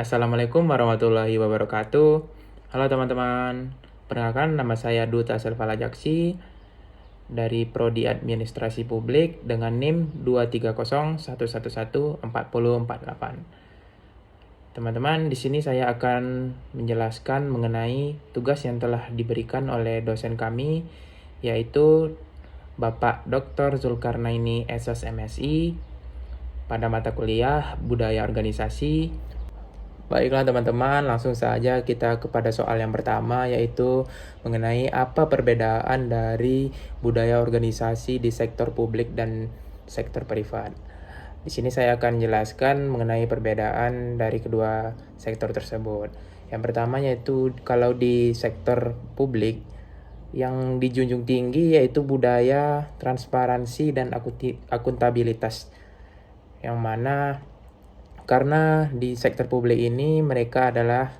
Assalamualaikum warahmatullahi wabarakatuh. Halo teman-teman, perkenalkan nama saya Duta Selvala Jaksi dari Prodi Administrasi Publik dengan NIM 230111448. Teman-teman, di sini saya akan menjelaskan mengenai tugas yang telah diberikan oleh dosen kami, yaitu Bapak Dr. Zulkarnaini SS MSI pada mata kuliah Budaya Organisasi. Baiklah teman-teman, langsung saja kita kepada soal yang pertama, yaitu mengenai apa perbedaan dari budaya organisasi di sektor publik dan sektor privat. Di sini saya akan jelaskan mengenai perbedaan dari kedua sektor tersebut. Yang pertama yaitu kalau di sektor publik, yang dijunjung tinggi yaitu budaya transparansi dan akuntabilitas, yang mana karena di sektor publik ini mereka adalah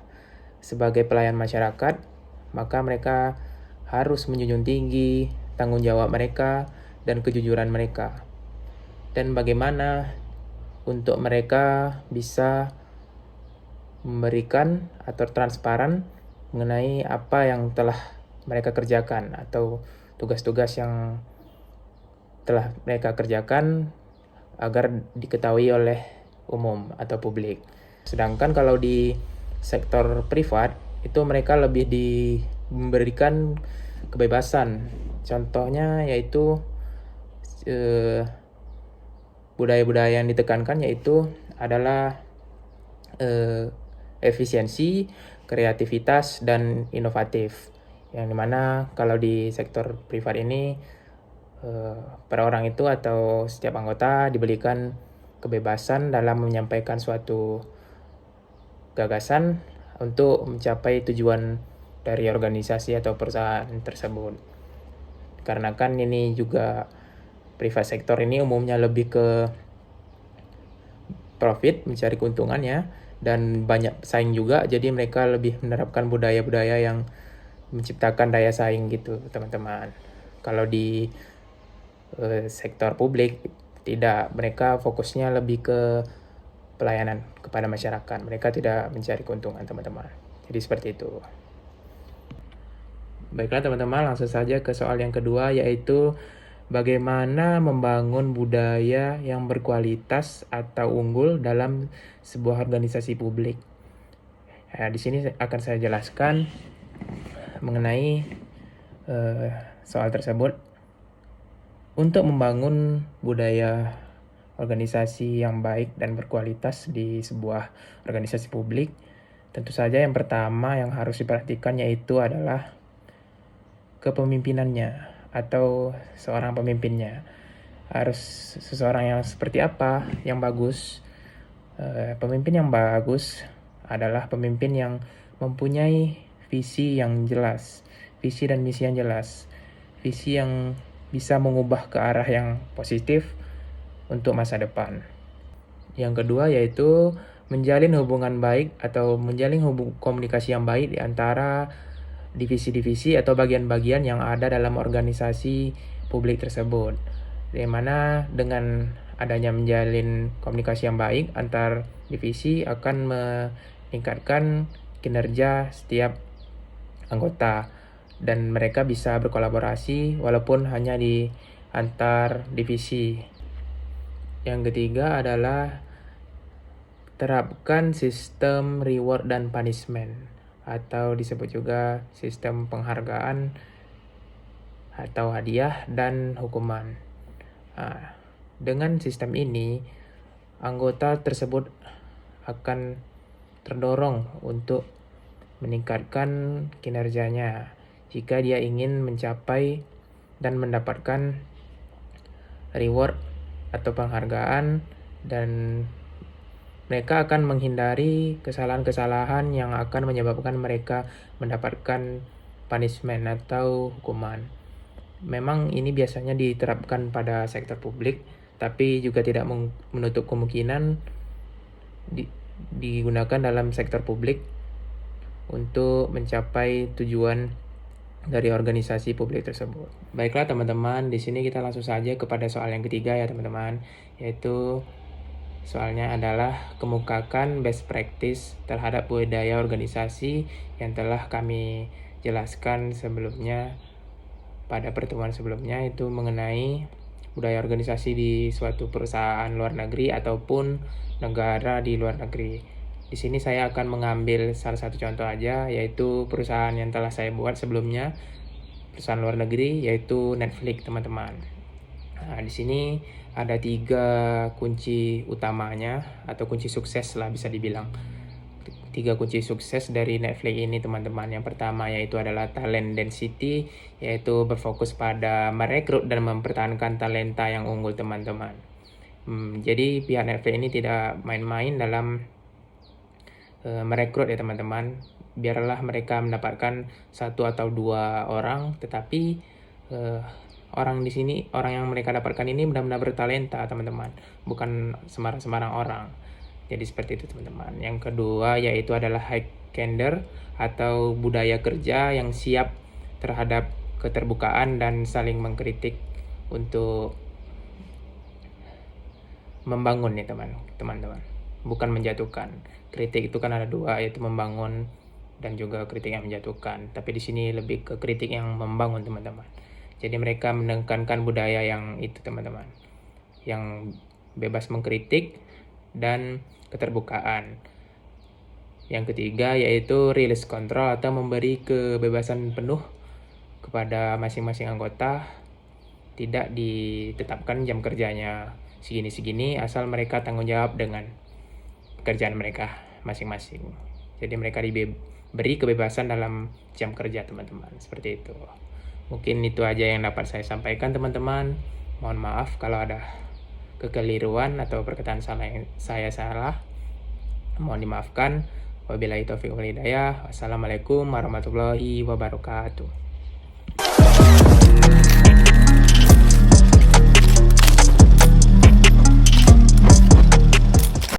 sebagai pelayan masyarakat, maka mereka harus menjunjung tinggi tanggung jawab mereka dan kejujuran mereka. Dan bagaimana untuk mereka bisa memberikan atau transparan mengenai apa yang telah mereka kerjakan atau tugas-tugas yang telah mereka kerjakan agar diketahui oleh umum atau publik. Sedangkan kalau di sektor privat itu mereka lebih diberikan kebebasan. Contohnya yaitu budaya-budaya yang ditekankan yaitu adalah efisiensi, kreativitas, dan inovatif. Yang dimana kalau di sektor privat ini per orang itu atau setiap anggota diberikan kebebasan dalam menyampaikan suatu gagasan untuk mencapai tujuan dari organisasi atau perusahaan tersebut. Karena kan ini juga privat sektor ini umumnya lebih ke profit, mencari keuntungannya, dan banyak saing juga, jadi mereka lebih menerapkan budaya-budaya yang menciptakan daya saing gitu teman-teman. Kalau di sektor publik tidak, mereka fokusnya lebih ke pelayanan kepada masyarakat, mereka tidak mencari keuntungan teman-teman. Jadi seperti itu. Baiklah teman-teman, langsung saja ke soal yang kedua, yaitu bagaimana membangun budaya yang berkualitas atau unggul dalam sebuah organisasi publik. Di sini akan saya jelaskan mengenai soal tersebut. Untuk membangun budaya organisasi yang baik dan berkualitas di sebuah organisasi publik, tentu saja yang pertama yang harus diperhatikan yaitu adalah kepemimpinannya atau seorang pemimpinnya. Harus seseorang yang seperti apa yang bagus. Pemimpin yang bagus adalah pemimpin yang mempunyai visi yang jelas, visi dan misi yang jelas, visi yang bisa mengubah ke arah yang positif untuk masa depan. Yang kedua yaitu menjalin hubungan baik atau menjalin komunikasi yang baik di antara divisi-divisi atau bagian-bagian yang ada dalam organisasi publik tersebut. Di mana dengan adanya menjalin komunikasi yang baik antar divisi akan meningkatkan kinerja setiap anggota dan mereka bisa berkolaborasi walaupun hanya di antar divisi. Yang ketiga adalah terapkan sistem reward dan punishment atau disebut juga sistem penghargaan atau hadiah dan hukuman. Dengan sistem ini, anggota tersebut akan terdorong untuk meningkatkan kinerjanya jika dia ingin mencapai dan mendapatkan reward atau penghargaan, dan mereka akan menghindari kesalahan-kesalahan yang akan menyebabkan mereka mendapatkan punishment atau hukuman. Memang ini biasanya diterapkan pada sektor publik, tapi juga tidak menutup kemungkinan digunakan dalam sektor publik untuk mencapai tujuan dari organisasi publik tersebut. Baiklah teman-teman, di sini kita langsung saja kepada soal yang ketiga ya teman-teman, yaitu Soalnya adalah kemukakan best practice terhadap budaya organisasi yang telah kami jelaskan sebelumnya pada pertemuan sebelumnya, itu mengenai budaya organisasi di suatu perusahaan luar negeri ataupun negara di luar negeri. Di sini saya akan mengambil salah satu contoh aja, yaitu perusahaan yang telah saya buat sebelumnya, perusahaan luar negeri, yaitu Netflix, teman-teman. Nah, di sini ada 3 kunci utamanya atau kunci sukses lah bisa dibilang. 3 kunci sukses dari Netflix ini, teman-teman. Yang pertama yaitu adalah talent density, yaitu berfokus pada merekrut dan mempertahankan talenta yang unggul, teman-teman. Jadi pihak Netflix ini tidak main-main dalam merekrut ya, teman-teman. Biarlah mereka mendapatkan 1 atau 2 orang, tetapi orang di sini, orang yang mereka dapatkan ini benar-benar bertalenta, teman-teman, bukan sembarang orang. Jadi seperti itu, teman-teman. Yang kedua yaitu adalah high candor atau budaya kerja yang siap terhadap keterbukaan dan saling mengkritik untuk membangun ya, teman-teman. Bukan menjatuhkan. Kritik itu kan ada 2, yaitu membangun dan juga kritik yang menjatuhkan. Tapi di sini lebih ke kritik yang membangun, teman-teman. Jadi mereka menekankan budaya yang itu, teman-teman, yang bebas mengkritik dan keterbukaan. Yang ketiga yaitu release control atau memberi kebebasan penuh kepada masing-masing anggota. Tidak ditetapkan jam kerjanya segini-segini, asal mereka tanggung jawab dengan pekerjaan mereka masing-masing. Jadi mereka diberi kebebasan dalam jam kerja, teman-teman. Seperti itu. Mungkin itu aja yang dapat saya sampaikan, teman-teman. Mohon maaf kalau ada kekeliruan atau perkataan saya salah. Mohon dimaafkan. Wabillahi taufiq wal hidayah. Wassalamualaikum warahmatullahi wabarakatuh.